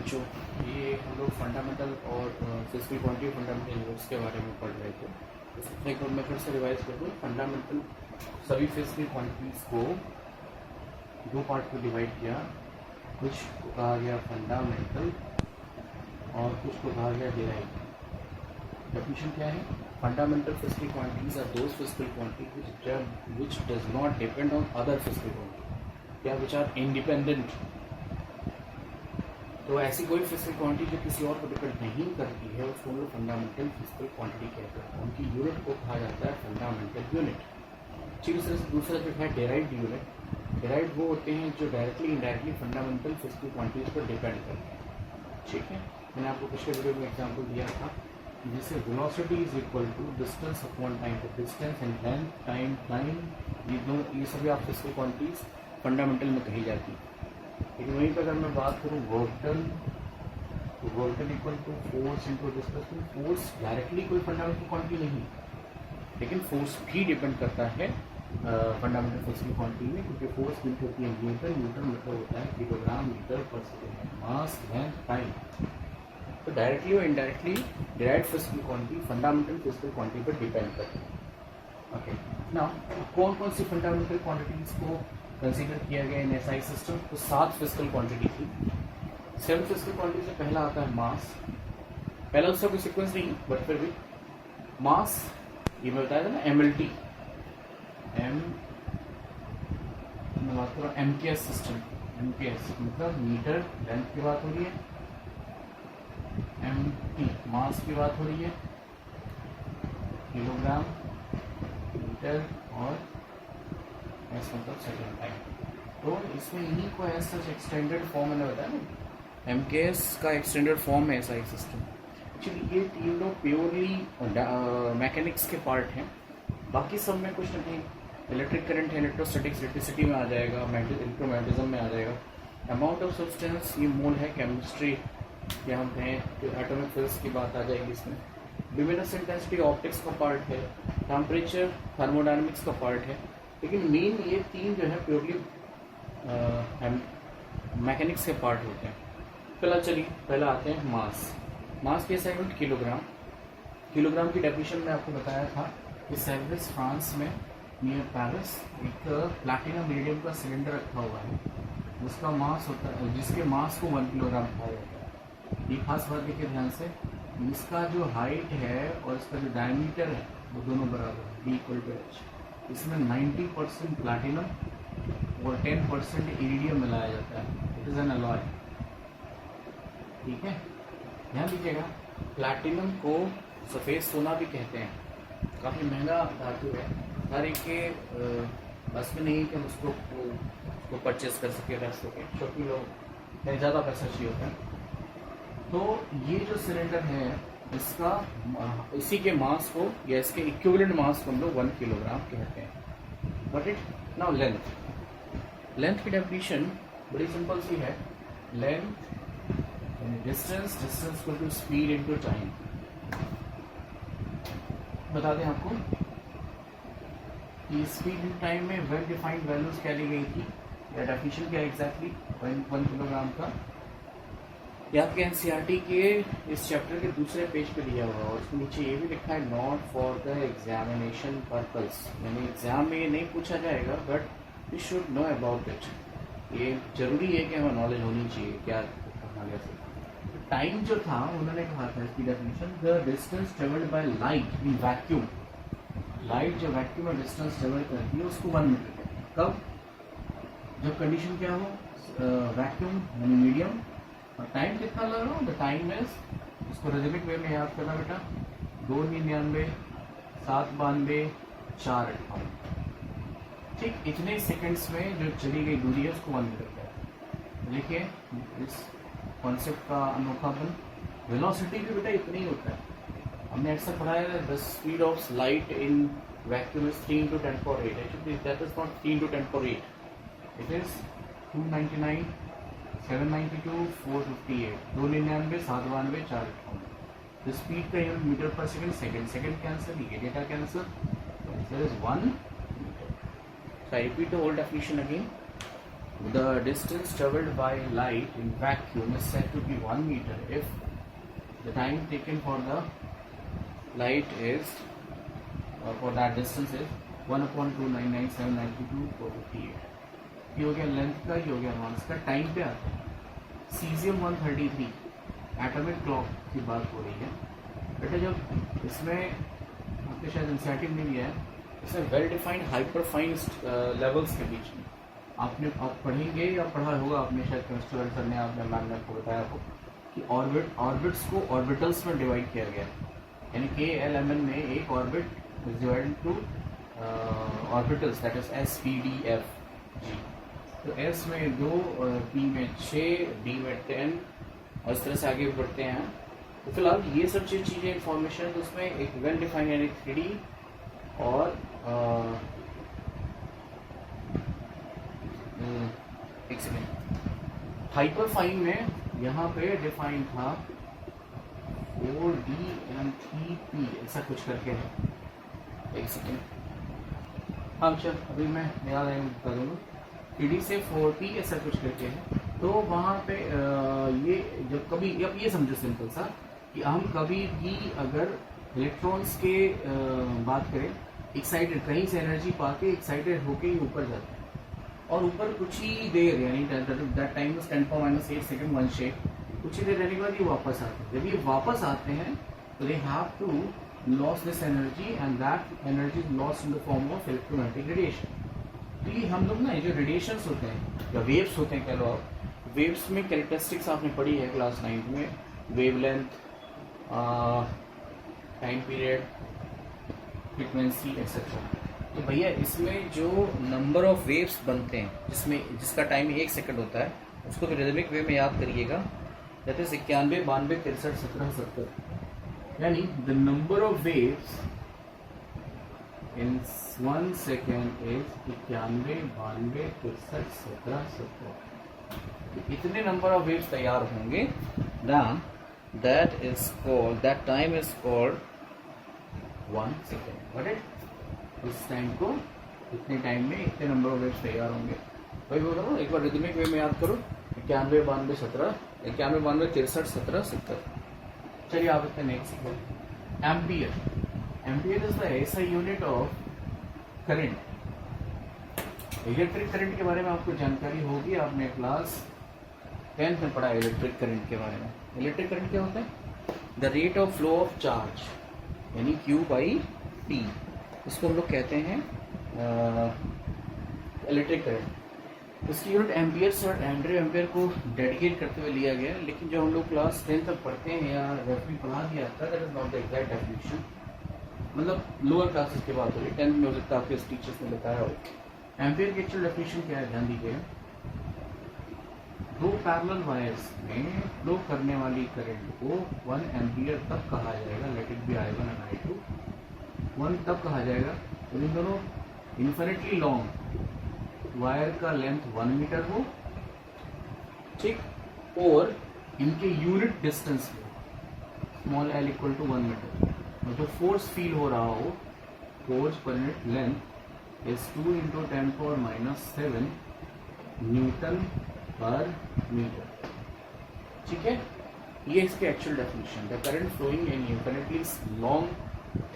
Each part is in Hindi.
बच्चों, ये हम लोग फंडामेंटल और फिजिकल क्वांटिटी फंडामेंटल यूनिट्स के बारे में पढ़ रहे थे। तो सबसे एक बार मैं फिर से रिवाइज कर दूँ। फंडामेंटल सभी फिजिकल क्वांटिटीज़ को दो पार्ट में डिवाइड किया। कुछ को कहा गया फंडामेंटल और कुछ को कहा गया डिराइव। डेफिनेशन क्या है? Fundamental physical quantities are those physical quantities which does not depend on other physical quantity या which are independent। तो ऐसी कोई फिजिकल क्वांटिटी जो किसी और पर डिपेंड नहीं करती है उसको हम लोग फंडामेंटल फिजिकल क्वांटिटी कहते हैं। उनकी यूनिट को कहा जाता है फंडामेंटल यूनिट। ठीक है। दूसरा जो है डेराइव्ड यूनिट। डेराइव्ड वो होते हैं जो directly indirectly fundamental physical quantities पर डिपेंड करते हैं। ठीक है, मैंने आपको पिछले वीडियो में एग्जाम्पल दिया था जैसे velocity is equal to distance upon time. तो डिस्टेंस एंड लेंथ टाइम ये सभी आप फिजिकल क्वांटिटीज फंडामेंटल में कही जाती है। लेकिन वहीं पर अगर मैं बात करूँ वर्क डन, तो work done equal to force into displacement. Force directly कोई फंडामेंटल क्वांटिटी नहीं, लेकिन फोर्स भी डिपेंड करता है फंडामेंटल फिजिकल क्वांटिटी में, क्योंकि फोर्स मीटर होती है न्यूटन। न्यूटन मतलब होता है किलोग्राम मीटर पर सेकेंड। मास, लेंथ, टाइम। तो डायरेक्टली और indirectly derived physical quantity fundamental physical quantity पर डिपेंड करती है। ओके, नाउ कौन कौन सी फंडामेंटल क्वांटिटीज को कंसीडर किया गया इन एसआई सिस्टम? तो 7 फिजिकल क्वांटिटी थी। 7 फिजिकल क्वांटिटी से पहला आता है मास। पहला उसका कोई सीक्वेंस नहीं, बट फिर भी मास, ये मैं बताया था ना MLT, मैं बात कर रहा हूँ MKS सिस्टम। MKS मतलब मीटर लेंथ की बात हो रही है, MT मास की बात हो रही है, किलोग्राम मीटर और एस मतलब सेकेंड टाइम। तो इसमें इन्हीं को एज सच एक्सटेंडेड फॉर्म मैंने बताया ना, MKS का एक्सटेंडेड फॉर्म है एसआई सिस्टम। एक्चुअली ये तीन लोग प्योरली मैकेनिक्स के पार्ट हैं। बाकी सब में कुछ नहीं, इलेक्ट्रिक करंट है, इलेक्ट्रोस्टैटिक्स इलेक्ट्रिसिटी में आ जाएगा, इलेक्ट्रोमैग्नेटिज्म में आ जाएगा। अमाउंट ऑफ सब्सटेंस ये मोल है, केमिस्ट्री या हम कहें कि एटॉमिक फिजिक्स की बात आ जाएगी इसमें। लुमिनस इंटेंसिटी ऑप्टिक्स का पार्ट है, टेम्परेचर थर्मोडायनेमिक्स का पार्ट है। लेकिन मेन ये तीन जो है प्योरली मैकेनिक्स के पार्ट होते हैं। पहला आते हैं मास। मास की असाइनमेंट किलोग्राम। किलोग्राम की डेफिनेशन में आपको बताया था कि सेवरिस फ्रांस में नियर पेरिस एक प्लैटिनम मीडियम का सिलेंडर रखा हुआ है जिसका मास होता है, जिसके मास को 1 किलोग्राम कहा जाता है। ये खास बात देखिए ध्यान से, इसका जो हाइट है और इसका जो डायमीटर है वो दोनों बराबर है, D इक्वल टू H। इसमें 90% प्लैटिनम और 10% इरिडियम मिलाया जाता है। It is an alloy. ठीक है, ध्यान दीजिएगा। प्लैटिनम को सफ़ेद सोना भी कहते हैं। काफ़ी महंगा धातु है, हर एक के बस में नहीं कि हम उसको परचेस कर सके, रख सके, क्योंकि लोग ज़्यादा पैसा चाहिए होता है। तो ये जो सिलेंडर है इसका इसी के मास को या इसके इक्विवेलेंट मास को हम लोग 1 किलोग्राम कहते हैं। बट इट नाउ लेंथ की डेफिनेशन बड़ी सिंपल सी है। लेंथ डिस्टेंस को टू स्पीड इनटू टाइम। बता दें आपको कि स्पीड इन टाइम में वेल डिफाइंड वैल्यूज क्या ली गई थी या डेफिनेशन क्या एग्जैक्टली 1 किलोग्राम का। ये आपके एनसीईआरटी के इस चैप्टर के दूसरे पेज पे दिया हुआ है और उसके नीचे ये भी लिखा है not for the examination purpose, यानी एग्जाम में ये नहीं पूछा जाएगा but you should know about it. ये जरूरी है कि हमें नॉलेज होनी चाहिए क्या करना कैसे। टाइम जो था उन्होंने कहा था इसकी definition, the distance travelled by light in vacuum. Light जो वैक्यूम में डिस्टेंस ट्रेवल करती है उसको 1 मीटर। कब? जब कंडीशन क्या हो, वैक्यूम यानी मीडियम, और टाइम कितना लग रहा हो, द टाइम इज, इसको रेजिमिक वे में याद करना बेटा, 299 792 458। ठीक इतने सेकंड्स में जो चली गई दूरी है उसको 1 मीटर कहते हैं। देखिए इस कॉन्सेप्ट का अनोखापन। वेलोसिटी भी बेटा इतना ही होता है, हमने अक्सर पढ़ा है the speed of light in vacuum is 3 × 10⁸। Actually that is not 3 × 10⁸, it is 299 792 458 299 792 458। The speed का यूनिट मीटर पर सेकेंड। सेकेंड कैंसिल, ये data cancel, there is 1 meter. So I repeat the whole definition again. the distance traveled by light in vacuum is said to be 1 meter if the time taken for the light is for that distance is 1/2997922/458. ये हो गया लेंथ का, ये हो गया मास का। टाइम पे आता है सीजियम 133 एटॉमिक क्लॉक की बात हो रही है बेटा। जब इसमें आपके शायद एनसीईआरटी में दिया है, इसमें well defined hyper fine levels के बीच में आप पढ़ेंगे या पढ़ा होगा आपने शायद केमिस्ट्री वाले सर ने, आपने मैम ने आपको बताया हो कि ऑर्बिट्स को ऑर्बिटल्स में डिवाइड किया गया है। यानी KLMN में एक orbit is divided two orbitals, that is S, P, D, F, G। तो S में 2, P में 6, D में 10 और इस तरह से आगे बढ़ते हैं। तो फिलहाल ये सब चीज़ें इंफॉर्मेशन, तो उसमें एक वेल डिफाइंड यानी 3D और एक सेकेंड हाइपर फाइन में यहाँ पे डिफाइन था 4D-3P ऐसा कुछ करके है। एक सेकेंड, हाँ चल अभी मैं याद आएगा बता दूँगा। 3D से 4P ऐसा कुछ करके है। तो वहाँ पे ये जब कभी, अब ये समझो सिंपल सा कि हम कभी भी अगर इलेक्ट्रॉन्स के बात करें, एक्साइटेड कहीं से एनर्जी पाके एक्साइटेड होके ही ऊपर जाते हैं और ऊपर कुछ ही देर यानी that time is 10⁻⁸ second one shape, कुछ ही देर रहने के बाद ये वापस आते हैं। जब ये वापस आते हैं तो they have to loss this energy and that energy is loss in the form of electromagnetic radiation. तो ये हम लोग ना ये जो रेडिएशंस होते हैं या वेव्स होते हैं, कह लो आप, वेव्स में कैरेक्टरिस्टिक्स आपने पढ़ी है क्लास 9 में, wavelength, time period, frequency etcetera. तो भैया इसमें जो नंबर ऑफ वेव्स बनते हैं जिसका टाइम 1 सेकंड होता है, उसको भी रिदमिक वे में याद करिएगा, दैट इज 91, 92, 63, 17, 70। यानी the number of waves in 1 second is 91, 92, 63, 17, 70। इतने नंबर ऑफ वेव्स तैयार होंगे, then that time is called 1 second. Got it? इस टाइम को इतने टाइम में इतने नंबर ऑफ वेव्स तैयार होंगे। वही बोल रहा हूँ, एक बार रिदमिक वे में याद करो, 91, 92, 17, 91, 92, 63, 17, 70। चलिए आप इतने next ampere. Ampere is the ऐसा unit of current. Electric current के बारे में आपको जानकारी होगी, आपने क्लास 10th में पढ़ा है इलेक्ट्रिक करंट के बारे में। इलेक्ट्रिक करंट क्या होता है? The rate of flow of charge यानी Q/T, इसको हम लोग कहते हैं इलेक्ट्रिक करंट। इसकी यूनिट एम्पियर से और एम्पियर को डेडिकेट करते हुए लिया गया, लेकिन जो हम लोग क्लास 10 तक पढ़ते हैं या रेफरी पढ़ा दिया था, that is not the exact definition, मतलब लोअर क्लासेस की बात हो रही है। 10th में हो सकता है आपके टीचर्स ने बताया हो। एम्पियर की एक्चुअल डेफिनेशन क्या है, ध्यान दीजिए। दो पैरेलल वायर्स में फ्लो करने वाली करंट को 1 एम्पियर तब कहा जाएगा, let it be I1 and I2। 1 तब कहा जाएगा तो इन दोनों इन्फिनिटली लॉन्ग वायर का लेंथ 1 मीटर हो, ठीक, और इनके यूनिट डिस्टेंस में small l equal to 1 metre, और जो फोर्स फील हो रहा हो, force per unit length is 2 × 10⁻⁷ newton per metre. ठीक है, ये इसके actual definition. The current flowing in infinitely long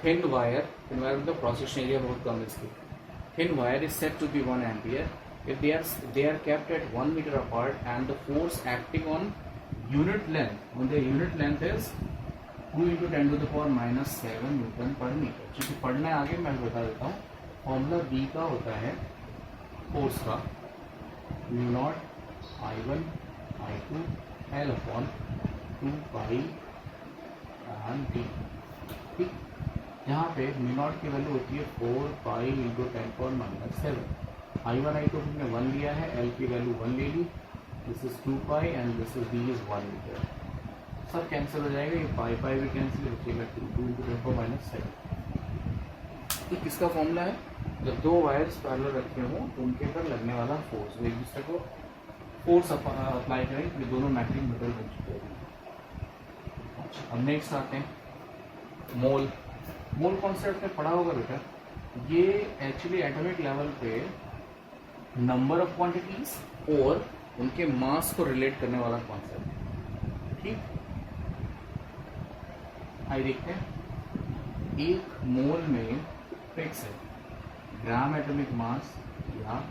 thin wire, मतलब क्रॉस एरिया बहुत कम है इसकी, thin wire is said to be 1 ampere if they are kept at 1 meter apart and the force acting on unit length is 2 × 10⁻⁷ newton per metre. क्योंकि पढ़ना है आगे, मैं बता देता हूँ। फॉर्मूला B का होता है फोर्स का, μ0 I1 I2 L/2π d। ठीक, यहाँ पे μ0 की वैल्यू होती है 4π × 10⁻⁷। I1 I2 हमने 1 लिया है, L की वैल्यू 1 ले ली, this is 2π and this is D is 1 metre. सब कैंसिल हो जाएगा, ये पाई भी कैंसिल हो जाएगा, 2 × 10⁻⁷। तो किसका फॉर्मूला है? जब दो वायर्स पैरेलल रखे हों तो उनके पर लगने वाला फोर्स, एक दूसरे को फोर्स अप्लाई करें तो दोनों मैग्नेटिक मेटल बन चुके हैं। अच्छा, अब नेक्स्ट आते हैं मोल। मोल कॉन्सेप्ट में पढ़ा होगा बेटा, ये एक्चुअली एटॉमिक लेवल पे नंबर ऑफ क्वांटिटीज और उनके मास को रिलेट करने वाला कॉन्सेप्ट। ठीक, आइए देखते हैं। एक मोल में फिक्स है ग्राम एटॉमिक मास या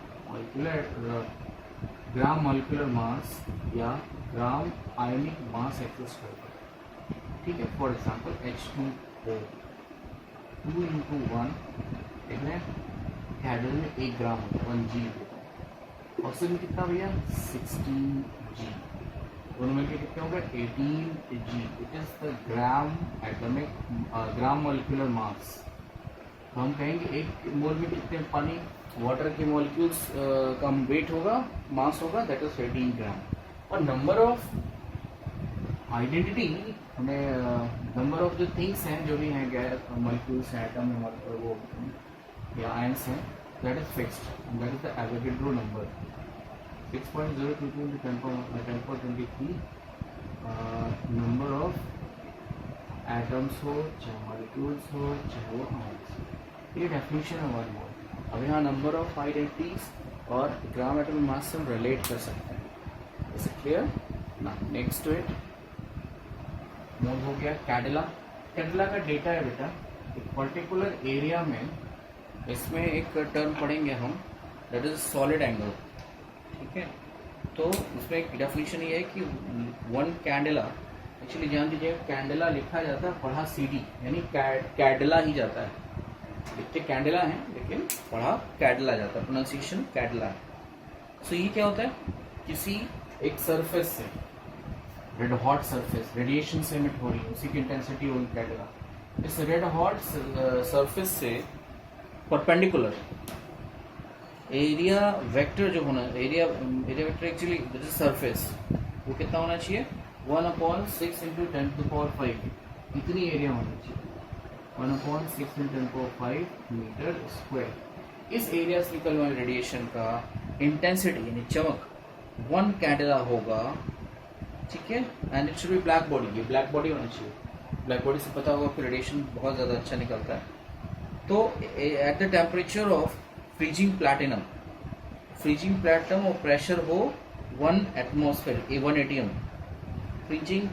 ग्राम मॉलिक्यूलर मास या ग्राम आयनिक मास एक्सिस्ट करता है। ठीक है, फॉर एग्जांपल H2O 2 into 1 देख रहे हैं, कैडल में 1 ग्राम होता है, 1 G होता है। ऑक्सीजन कितना भैया 16 G, दोनों मिलकर कितने होगा 18 G। It is the gram atomic gram molecular mass. तो हम कहेंगे एक मोल में कितने पानी वाटर के मॉलिक्यूल्स का वेट होगा, मास होगा, दैट इज 18 ग्राम। और नंबर ऑफ आइडेंटिटी हमें नंबर ऑफ जो थिंग्स हैं, जो भी हैं गैस मॉलिक्यूल्स हैं, एटम है वो या आयंस हैं, that is fixed, that is the Avogadro number 6.022 into 10^23 number of atoms हो चाहे मॉलिक्यूल्स हो चाहे वो आयंस। ये डेफिनेशन है 1 मोल। अब यहाँ नंबर ऑफ आइडेंटिटीज और ग्राम एटॉमिक मास से हम रिलेट कर सकते हैं। Is it clear? ना नेक्स्ट टू इट मोल हो गया कैडिला। कैडिला का डेटा है बेटा, एक पर्टिकुलर एरिया में, इसमें एक टर्म पढ़ेंगे हम, दैट इज सॉलिड एंगल। ठीक है, तो इसमें एक डेफिनेशन ये है कि 1 कैंडेला, एक्चुअली जान दीजिए कैंडेला लिखा जाता है, पढ़ा CD यानी कैडला ही जाता है, लिखते कैंडेला है लेकिन पढ़ा कैडला जाता है, प्रोनाउंसिएशन कैडला है। सो ये क्या होता है, किसी एक सरफेस से, रेड हॉट सरफेस, रेडिएशन से एमिट हो रही है, उसी की इंटेंसिटी होगी कैडला। इस रेड हॉट सरफेस से परपेंडिकुलर एरिया वेक्टर जो होना, area vector actually that is surface, वो कितना होना चाहिए 1/6 into 10⁵, इतनी एरिया होनी चाहिए, 1/6 into 10⁵ मीटर स्क्वायर। इस एरिया से निकलने वाले रेडिएशन का इंटेंसिटी यानी चमक 1 कैंडेला होगा। ठीक है, and it should be black body, ये ब्लैक बॉडी होना चाहिए। ब्लैक बॉडी से पता होगा कि रेडिएशन बहुत ज़्यादा अच्छा निकलता है। तो at the temperature of freezing platinum और प्रेशर हो 1 एटमॉस्फेयर, 1 atm फ्रीजिंग,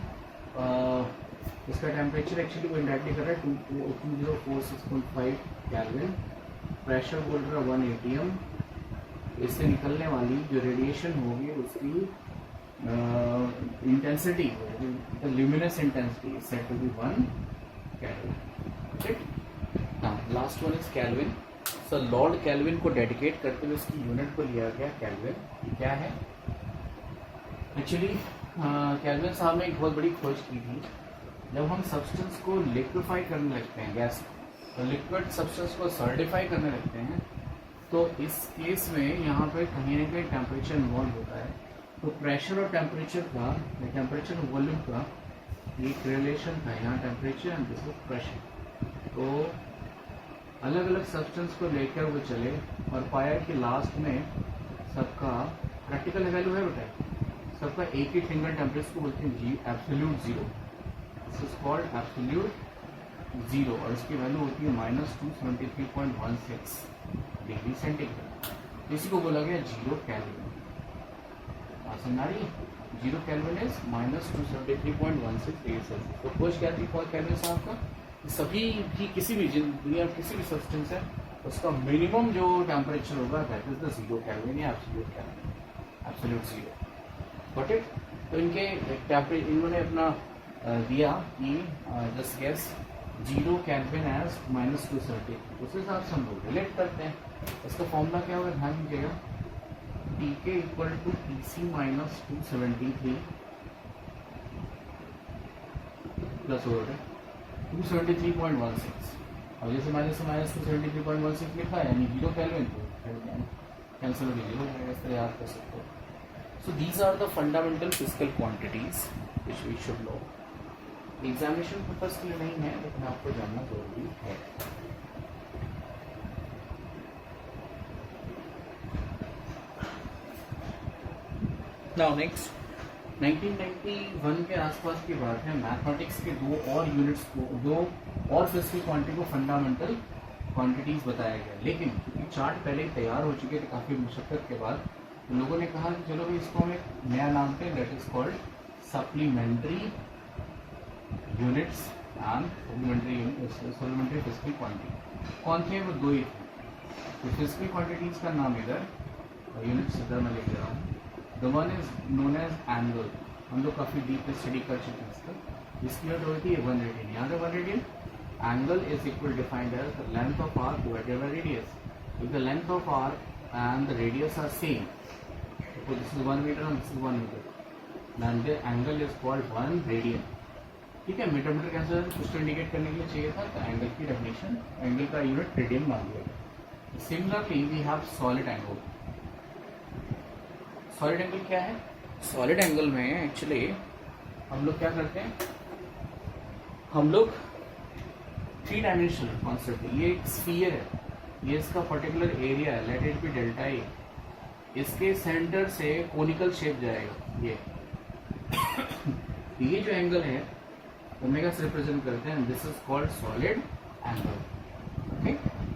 इसका टेम्परेचर एक्चुअली वो इंडायरेक्टली कर रहा है 2046.5 केल्विन, प्रेशर बोल रहा है 1 atm। इससे निकलने वाली जो रेडिएशन होगी उसकी intensity, luminous intensity set to be 1 kelvin. ठीक, हाँ last one is kelvin. So Lord Kelvin को डेडिकेट करते हुए इसकी यूनिट को लिया गया केल्विन। क्या है एक्चुअली, केल्विन साहब ने एक बहुत बड़ी खोज की थी। जब हम सब्सटेंस को लिक्विफाई करने लगते हैं, गैस तो लिक्विड सब्सटेंस को सॉलिडिफाई करने लगते हैं, तो इस केस में यहाँ पे कहीं ना कहीं टेम्परेचर इन्वॉल्व होता है। तो प्रेशर और टेम्परेचर का, टेम्परेचर और वॉल्यूम का एक रिलेशन था यहाँ, temperature and this is pressure. तो अलग अलग सब्सटेंस को लेकर वो चले और पाया कि लास्ट में सबका प्रैक्टिकल वैल्यू है बेटा, सबका एक ही फिंगर टेम्परेचर को बोलते हैं जी absolute zero, this is called absolute zero, और इसकी वैल्यू होती है -273.16 डिग्री सेंटीग्रेड। इसी को बोला गया 0 केल्विन। समझारी 0 केल्विन इज -273.16 डिग्री सेल्सियस। तो खोज क्या थी केल्विन साहब का, सभी भी किसी भी दुनिया में किसी भी सब्सटेंस है उसका मिनिमम जो टेम्परेचर होगा दैट इज द 0 केल्विन या एब्सोल्यूट जीरो। बट इट तो इनके टेम्परेचर इन्होंने अपना दिया कि जस्ट गेस 0 केल्विन एज -270, उस हिसाब से हम लोग रिलेट करते हैं। इसका फॉर्मूला क्या होगा ध्यान दीजिएगा, TK equal to TC -273 plus हो रहा है 273.16। अब जैसे -273.16 लिखा है यानी 0 केल्विन, कैंसिल हो गया, इस तरह याद कर सकते हो। So these are the fundamental physical quantities which we should know. Examination purpose के लिए नहीं है लेकिन आपको जानना जरूरी है। नाउ नेक्स्ट 1991 के आसपास की बात है, मैथमेटिक्स के दो और फिजिकल क्वांटिटी को फंडामेंटल क्वांटिटीज बताया गया, लेकिन क्योंकि चार्ट पहले ही तैयार हो चुके थे काफ़ी मुशक्कत के बाद, तो लोगों ने कहा कि चलो भाई इसको हम एक नया नाम पे, that is called supplementary units and supplementary physical quantity. कौन थे वो? दो ही थे। तो फिजिकल क्वांटिटीज का नाम इधर यूनिट्स इधर मैं लिख रहा हूँ। The one is known as angle, हम लोग काफ़ी डीप स्टडी कर चुके हैं इसका। इसकी यूनिट होती है 1 रेडियन। यहाँ पे 1 radian angle is equal defined as the length of arc divided by radius. If the length of arc and the radius are same, तो this is 1 metre and this is 1 metre, then the angle is called 1 radian. ठीक है, मीटर मीटर कैंसिल कुछ तो इंडिकेट करने के लिए चाहिए था, तो एंगल की डेफिनेशन, एंगल का यूनिट रेडियन मान लिया। Similarly we have solid angle. Solid angle क्या है? सॉलिड एंगल में एक्चुअली हम लोग क्या करते हैं, हम लोग 3 डायमेंशनल कॉन्सेप्ट है। ये एक स्फीयर है, ये इसका पर्टिकुलर एरिया है, let it be delta A. इसके सेंटर से कोनिकल शेप जाएगा ये जो एंगल है ओमेगा से रिप्रेजेंट करते हैं, this is called solid angle. Okay,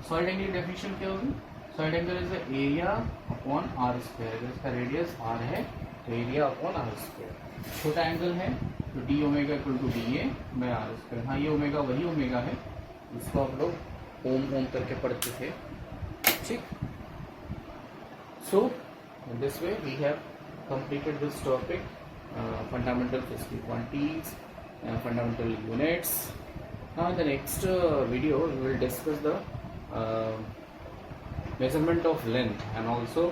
solid angle की डेफिनेशन क्या होगी? Solid angle is the area upon r square. अगर इसका रेडियस आर है तो एरिया अपॉन आर स्क्वायर। छोटा एंगल है तो d omega equal to d a by r square. हाँ, ये ओमेगा वही ओमेगा है जिसको आप लोग ओम ओम करके पढ़ते थे। ठीक, so this way we have completed this topic, fundamental physical quantities and fundamental units. Now in the next video we will discuss the measurement of length and also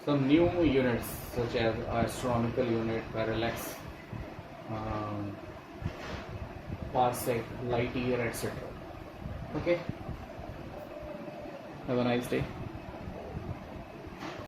some new units such as astronomical unit, parallax, parsec, light year, etc. Okay, have a nice day.